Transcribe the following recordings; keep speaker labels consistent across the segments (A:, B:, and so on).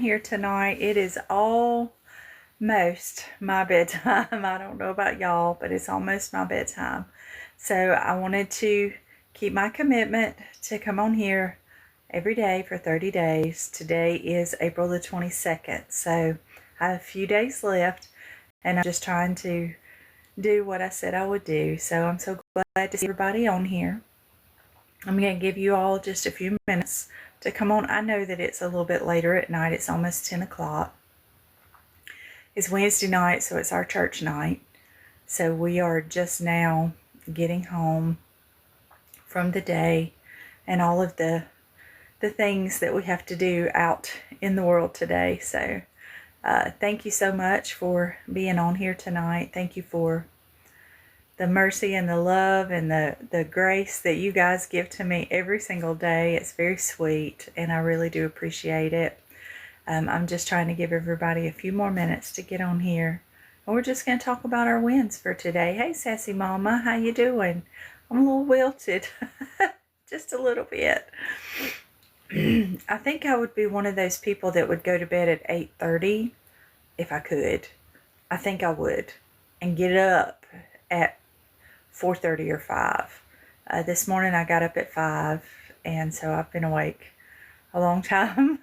A: here tonight. It is almost my bedtime. I don't know about y'all, but it's almost my bedtime. So I wanted to keep my commitment to come on here every day for 30 days. Today is April the 22nd. So I have a few days left and I'm just trying to do what I said I would do. So I'm so glad to see everybody on here. I'm going to give you all just a few minutes to come on. I know that it's a little bit later at night. It's almost 10 o'clock. It's Wednesday night, so it's our church night. So we are just now getting home from the day and all of the things that we have to do out in the world today. So thank you so much for being on here tonight. Thank you for the mercy and the love and the grace that you guys give to me every single day. It's very sweet, and I really do appreciate it. I'm just trying to give everybody a few more minutes to get on here. And we're just going to talk about our wins for today. Hey, Sassy Mama, how you doing? I'm a little wilted, just a little bit. I think I would be one of those people that would go to bed at 8:30 if I could. I think I would. And get up at 4:30 or 5. This morning I got up at 5, and so I've been awake a long time.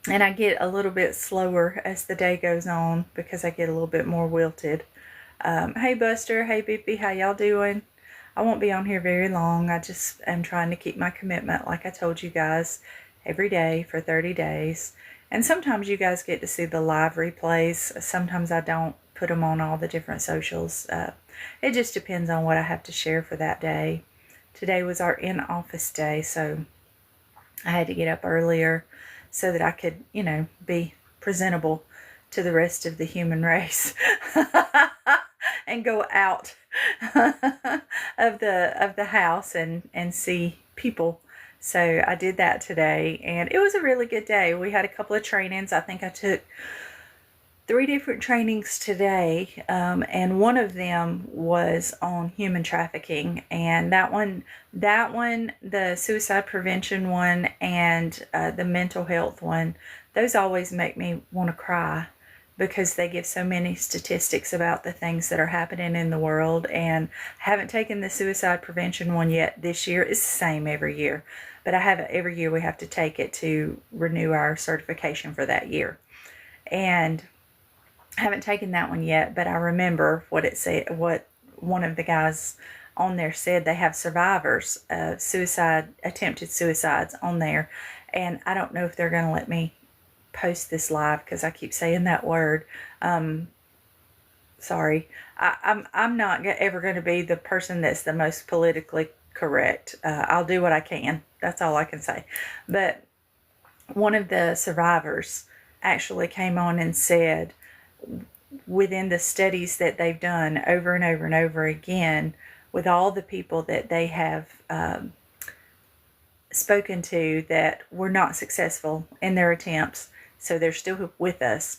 A: And I get a little bit slower as the day goes on because I get a little bit more wilted. Hey Buster, hey Bippy, how y'all doing? I won't be on here very long. I just am trying to keep my commitment, like I told you guys, every day for 30 days. And sometimes you guys get to see the live replays. Sometimes I don't put them on all the different socials. It just depends on what I have to share for that day. Today was our in-office day, so I had to get up earlier so that I could, be presentable to the rest of the human race and go out of the house and see people. So I did that today, and it was a really good day. We had a couple of trainings. I think I took 3 different trainings today, and one of them was on human trafficking, and that one, the suicide prevention one and the mental health one, those always make me want to cry because they give so many statistics about the things that are happening in the world. And I haven't taken the suicide prevention one yet this year. It's the same every year, but I have it every year. We have to take it to renew our certification for that year, and I haven't taken that one yet, but I remember what it said, what one of the guys on there said. They have survivors of attempted suicides on there. And I don't know if they're going to let me post this live because I keep saying that word. Sorry. I'm not ever going to be the person that's the most politically correct. I'll do what I can. That's all I can say. But one of the survivors actually came on and said, within the studies that they've done over and over and over again, with all the people that they have spoken to that were not successful in their attempts, so they're still with us,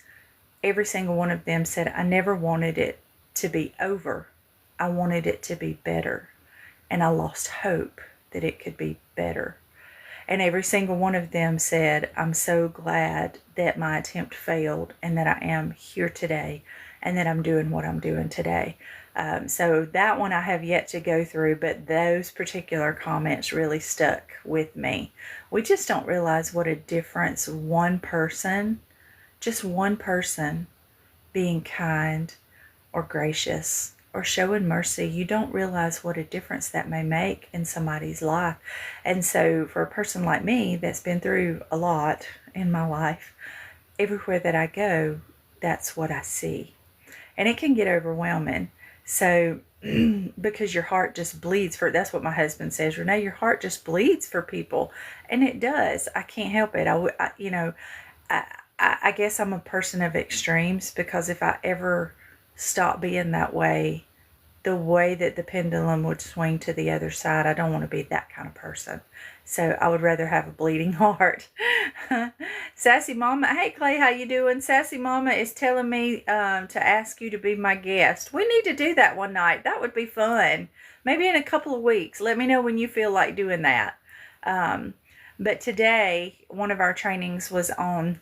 A: every single one of them said, I never wanted it to be over. I wanted it to be better. And I lost hope that it could be better. And every single one of them said, I'm so glad that my attempt failed and that I am here today and that I'm doing what I'm doing today. So that one I have yet to go through, but those particular comments really stuck with me. We just don't realize what a difference just one person being kind or gracious or showing mercy, you don't realize what a difference that may make in somebody's life. And so for a person like me that's been through a lot in my life, everywhere that I go, that's what I see. And it can get overwhelming. So because your heart just bleeds for, that's what my husband says, Renee, your heart just bleeds for people. And it does. I can't help it. I guess I'm a person of extremes, because if I ever stop being that way, the way that the pendulum would swing to the other side, I don't want to be that kind of person. So I would rather have a bleeding heart. Sassy Mama, hey Clay, how you doing? Sassy Mama is telling me to ask you to be my guest. We need to do that one night. That would be fun. Maybe in a couple of weeks. Let me know when you feel like doing that. But today, one of our trainings was on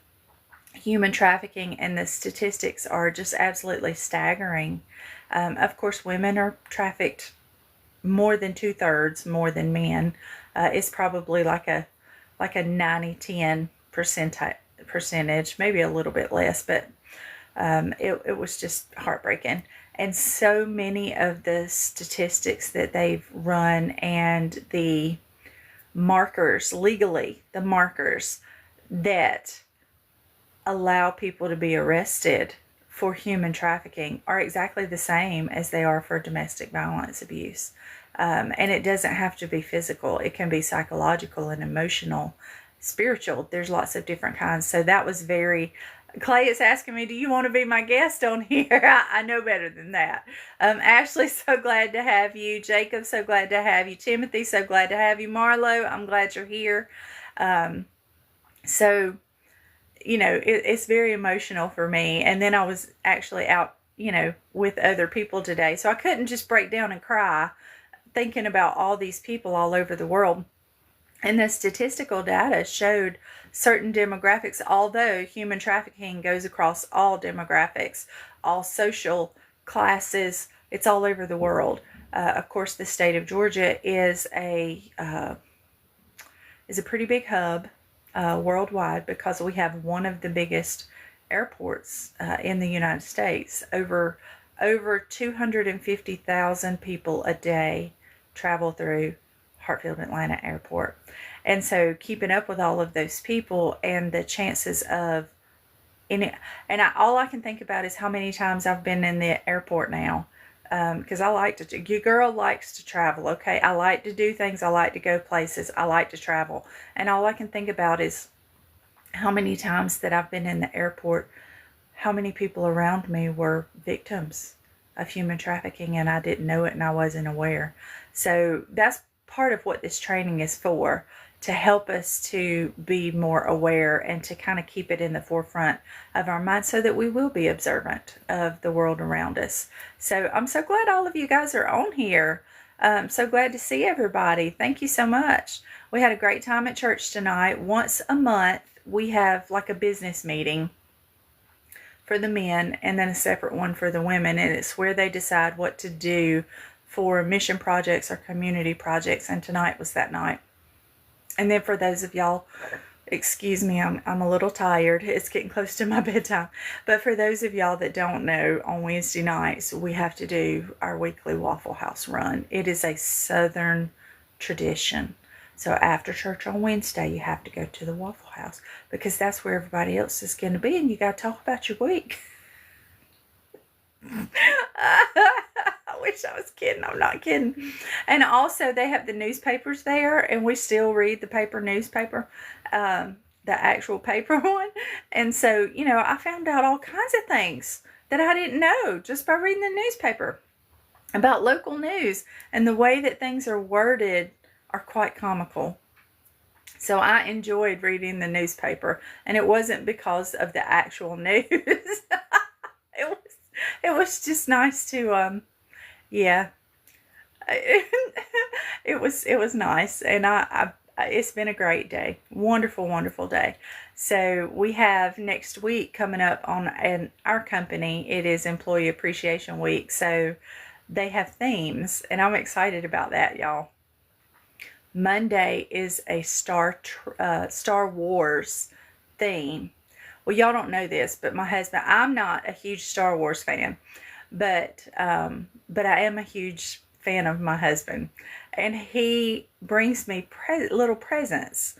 A: human trafficking, and the statistics are just absolutely staggering. Of course, women are trafficked more than 2/3 more than men. It's probably like a 90-10 percentage, maybe a little bit less, but it was just heartbreaking. And so many of the statistics that they've run and the markers, legally, the markers that allow people to be arrested for human trafficking are exactly the same as they are for domestic violence abuse. And it doesn't have to be physical. It can be psychological and emotional, spiritual. There's lots of different kinds. So that was very... Clay is asking me, do you want to be my guest on here? I know better than that. Ashley, so glad to have you. Jacob, so glad to have you. Timothy, so glad to have you. Marlo, I'm glad you're here. So, you know, it's very emotional for me. And then I was actually out, you know, with other people today. So I couldn't just break down and cry thinking about all these people all over the world. And the statistical data showed certain demographics, although human trafficking goes across all demographics, all social classes, it's all over the world. Of course, the state of Georgia is a pretty big hub worldwide, because we have one of the biggest airports in the United States. Over 250,000 people a day travel through Hartsfield Atlanta Airport. And so keeping up with all of those people and the chances of all I can think about is how many times I've been in the airport now, because I like to, your girl likes to travel, okay? I like to do things, I like to go places, I like to travel. And all I can think about is how many times that I've been in the airport, how many people around me were victims of human trafficking, and I didn't know it and I wasn't aware. So that's part of what this training is for, to help us to be more aware and to kind of keep it in the forefront of our mind so that we will be observant of the world around us. So I'm so glad all of you guys are on here. So glad to see everybody. Thank you so much. We had a great time at church tonight. Once a month, we have like a business meeting for the men and then a separate one for the women. And it's where they decide what to do for mission projects or community projects. And tonight was that night. And then for those of y'all, excuse me, I'm a little tired. It's getting close to my bedtime. But for those of y'all that don't know, on Wednesday nights, we have to do our weekly Waffle House run. It is a Southern tradition. So after church on Wednesday, you have to go to the Waffle House, because that's where everybody else is going to be, and you got to talk about your week. I wish I was kidding. I'm not kidding. And also, they have the newspapers there, and we still read the paper newspaper, the actual paper one. And so, you know, I found out all kinds of things that I didn't know just by reading the newspaper about local news, and the way that things are worded are quite comical. So I enjoyed reading the newspaper, and it wasn't because of the actual news. It was just nice to, yeah, it was nice. And it's been a great day. Wonderful, wonderful day. So we have next week coming up in our company. It is Employee Appreciation Week. So they have themes, and I'm excited about that, y'all. Monday is a Star Wars theme. Well, y'all don't know this, but my husband, I'm not a huge Star Wars fan, but I am a huge fan of my husband, and he brings me little presents.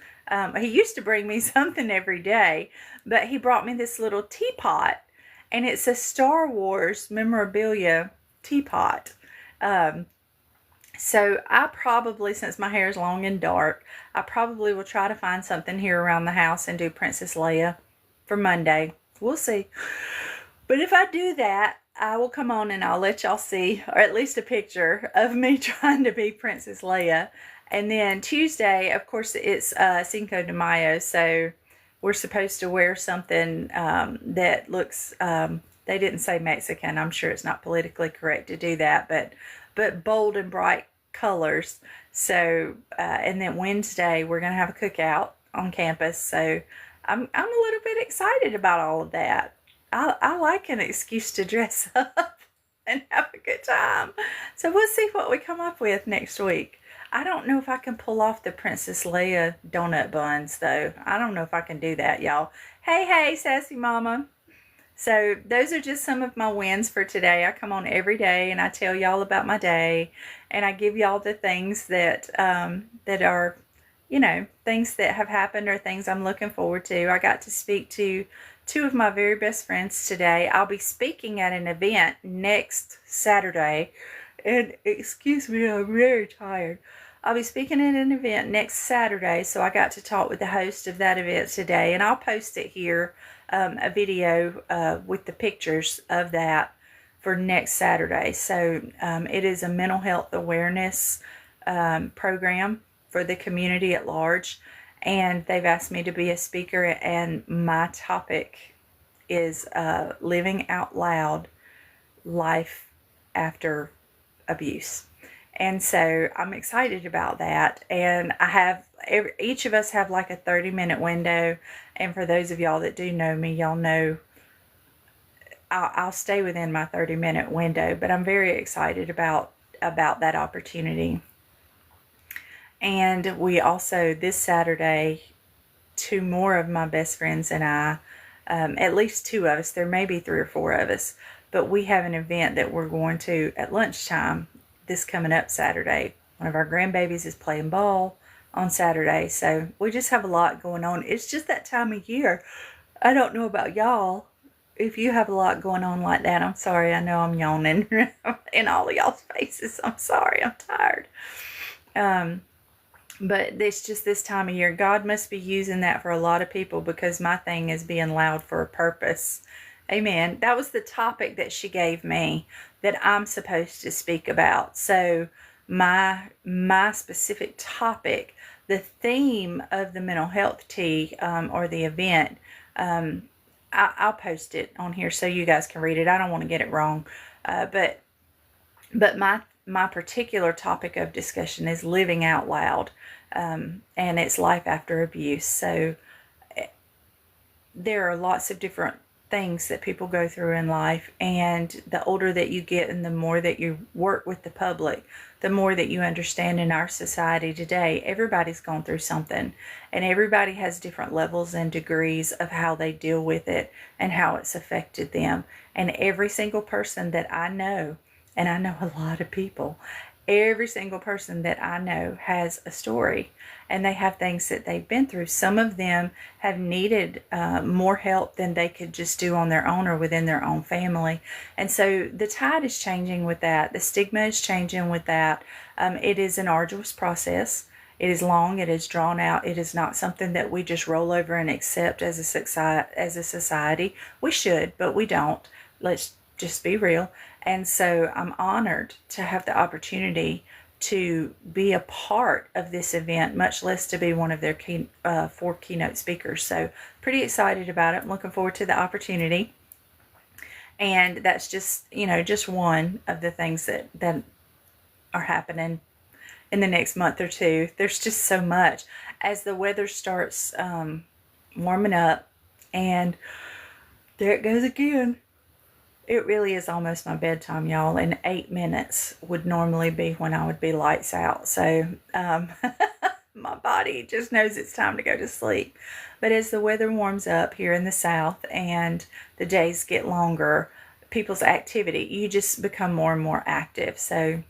A: He used to bring me something every day, but he brought me this little teapot, and it's a Star Wars memorabilia teapot. So I probably, since my hair is long and dark, I probably will try to find something here around the house and do Princess Leia for Monday. We'll see. But if I do that, I will come on and I'll let y'all see, or at least a picture of me trying to be Princess Leia. And then Tuesday, of course, it's Cinco de Mayo, so we're supposed to wear something that looks, they didn't say Mexican. I'm sure it's not politically correct to do that, but bold and bright colors. So, and then Wednesday we're going to have a cookout on campus. So I'm a little bit excited about all of that. I like an excuse to dress up and have a good time. So we'll see what we come up with next week. I don't know if I can pull off the Princess Leia donut buns, though. I don't know if I can do that, y'all. Hey, sassy mama. So those are just some of my wins for today. I come on every day and I tell y'all about my day, and I give y'all the things that that are, things that have happened or things I'm looking forward to. I got to speak to two of my very best friends today. I'll be speaking at an event next Saturday, and excuse me, I'm very tired. I'll be speaking at an event next Saturday, so I got to talk with the host of that event today, and I'll post it here, a video with the pictures of that for next Saturday. So it is a mental health awareness program for the community at large, and they've asked me to be a speaker, and my topic is living out loud, life after abuse. And so I'm excited about that. And I have, each of us have like a 30-minute window. And for those of y'all that do know me, y'all know I'll stay within my 30-minute window. But I'm very excited about that opportunity. And we also, this Saturday, two more of my best friends and I, at least two of us, there may be 3 or 4 of us, but we have an event that we're going to at lunchtime this coming up Saturday. One of our grandbabies is playing ball on Saturday, so we just have a lot going on. It's just that time of year. I don't know about y'all, if you have a lot going on like that. I'm sorry, I know I'm yawning in all of y'all's faces. I'm sorry, I'm tired. But it's just this time of year. God must be using that for a lot of people, because my thing is being loud for a purpose. Amen. That was the topic that she gave me that I'm supposed to speak about. So my specific topic, the theme of the mental health tea or the event, I'll post it on here so you guys can read it. I don't want to get it wrong. But my particular topic of discussion is living out loud, and it's life after abuse. So there are lots of different things that people go through in life, and the older that you get and the more that you work with the public, the more that you understand in our society today, everybody's gone through something, and everybody has different levels and degrees of how they deal with it and how it's affected them. And every single person that I know, and I know a lot of people, every single person that I know has a story, and they have things that they've been through. Some of them have needed more help than they could just do on their own or within their own family. And so the tide is changing with that. The stigma is changing with that. It is an arduous process. It is long. It is drawn out. It is not something that we just roll over and accept as a society. We should, but we don't. Let's just be real. And so I'm honored to have the opportunity to be a part of this event, much less to be one of their 4 keynote speakers. So pretty excited about it. I'm looking forward to the opportunity. And that's just, just one of the things that are happening in the next month or two. There's just so much. As the weather starts warming up, and there it goes again. It really is almost my bedtime, y'all, and 8 minutes would normally be when I would be lights out. So my body just knows it's time to go to sleep. But as the weather warms up here in the South and the days get longer, people's activity, you just become more and more active. So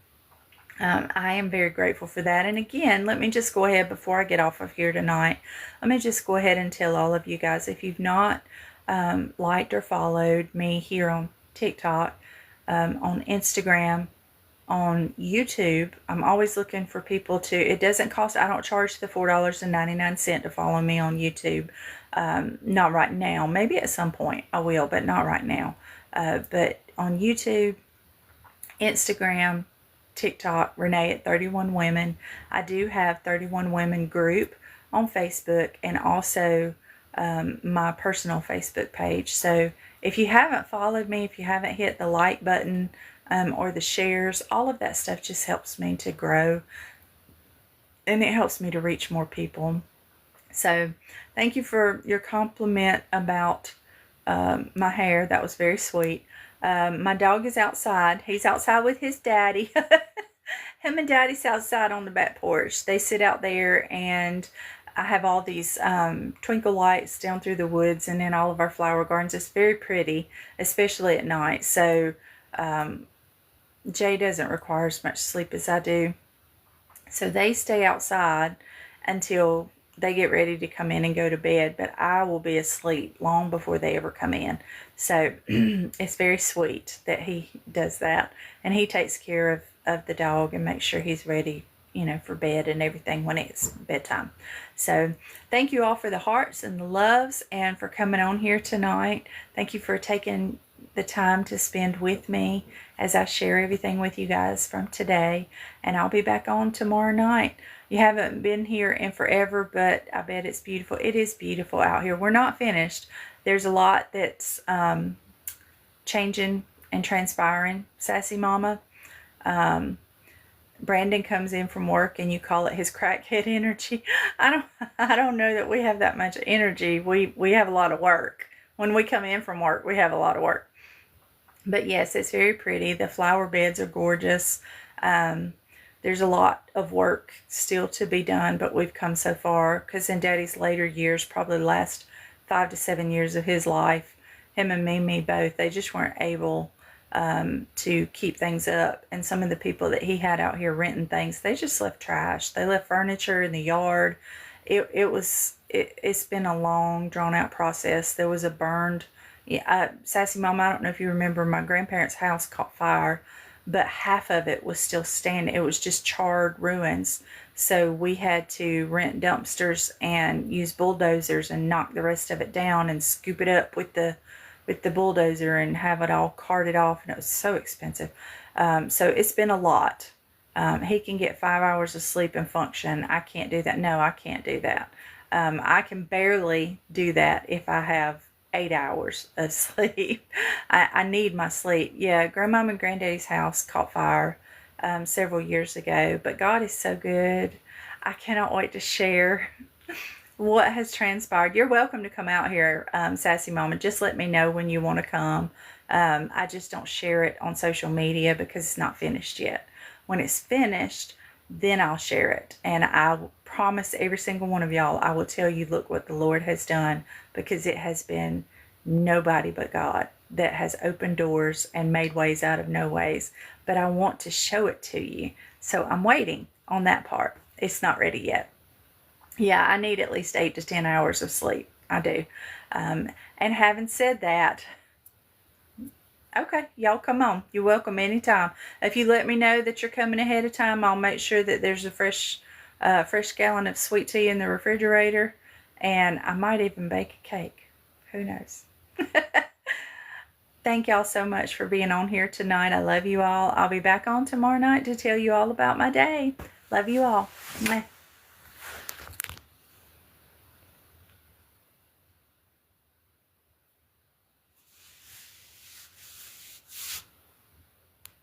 A: I am very grateful for that. And again, let me just go ahead before I get off of here tonight. Let me just go ahead and tell all of you guys, if you've not liked or followed me here on TikTok, on Instagram, on YouTube, I'm always looking for people to, it doesn't cost, I don't charge the $4.99 to follow me on YouTube. Not right now. Maybe at some point I will, but not right now. But on YouTube, Instagram, TikTok, Renee at 31 Women. I do have 31 Women group on Facebook, and also my personal Facebook page. So if you haven't followed me, if you haven't hit the like button, or the shares. All of that stuff just helps me to grow, and it helps me to reach more people. So thank you for your compliment about my hair. That was very sweet. My dog is outside. He's outside with his daddy. Him and Daddy's outside on the back porch. They sit out there, and I have all these twinkle lights down through the woods and in all of our flower gardens. It's very pretty, especially at night. So Jay doesn't require as much sleep as I do. So they stay outside until they get ready to come in and go to bed, but I will be asleep long before they ever come in. So it's very sweet that he does that, and he takes care of the dog and makes sure he's ready, for bed and everything when it's bedtime. So thank you all for the hearts and the loves, and for coming on here tonight. Thank you for taking the time to spend with me as I share everything with you guys from today, and I'll be back on tomorrow night. You haven't been here in forever, but I bet it's beautiful. It is beautiful out here. We're not finished. There's a lot that's changing and transpiring. Sassy Mama, Brandon comes in from work, and you call it his crackhead energy. I don't know that we have that much energy. We have a lot of work. When we come in from work, we have a lot of work. But yes, it's very pretty. The flower beds are gorgeous. There's a lot of work still to be done, but we've come so far, because in Daddy's later years, probably the last 5 to 7 years of his life, him and me both, they just weren't able to keep things up. And some of the people that he had out here renting things, they just left trash. They left furniture in the yard. It's been a long, drawn out process. There was a burned, Sassy Mama, I don't know if you remember, my grandparents' house caught fire, but half of it was still standing. It was just charred ruins. So we had to rent dumpsters and use bulldozers and knock the rest of it down and scoop it up with the bulldozer and have it all carted off. And it was so expensive. So it's been a lot. He can get 5 hours of sleep and function. I can't do that. No, I can't do that. I can barely do that if I have 8 hours of sleep. I need my sleep. Yeah, Grandmama and Granddaddy's house caught fire several years ago, but God is so good. I cannot wait to share what has transpired. You're welcome to come out here, Sassy Mama. Just let me know when you want to come. I just don't share it on social media because it's not finished yet. When it's finished, then I'll share it. And I promise every single one of y'all, I will tell you, look what the Lord has done, because it has been nobody but God that has opened doors and made ways out of no ways. But I want to show it to you. So I'm waiting on that part. It's not ready yet. Yeah, I need at least 8 to 10 hours of sleep. I do. And having said that, okay, y'all come on. You're welcome anytime. If you let me know that you're coming ahead of time, I'll make sure that there's a fresh gallon of sweet tea in the refrigerator. And I might even bake a cake. Who knows? Thank y'all so much for being on here tonight. I love you all. I'll be back on tomorrow night to tell you all about my day. Love you all. Mwah.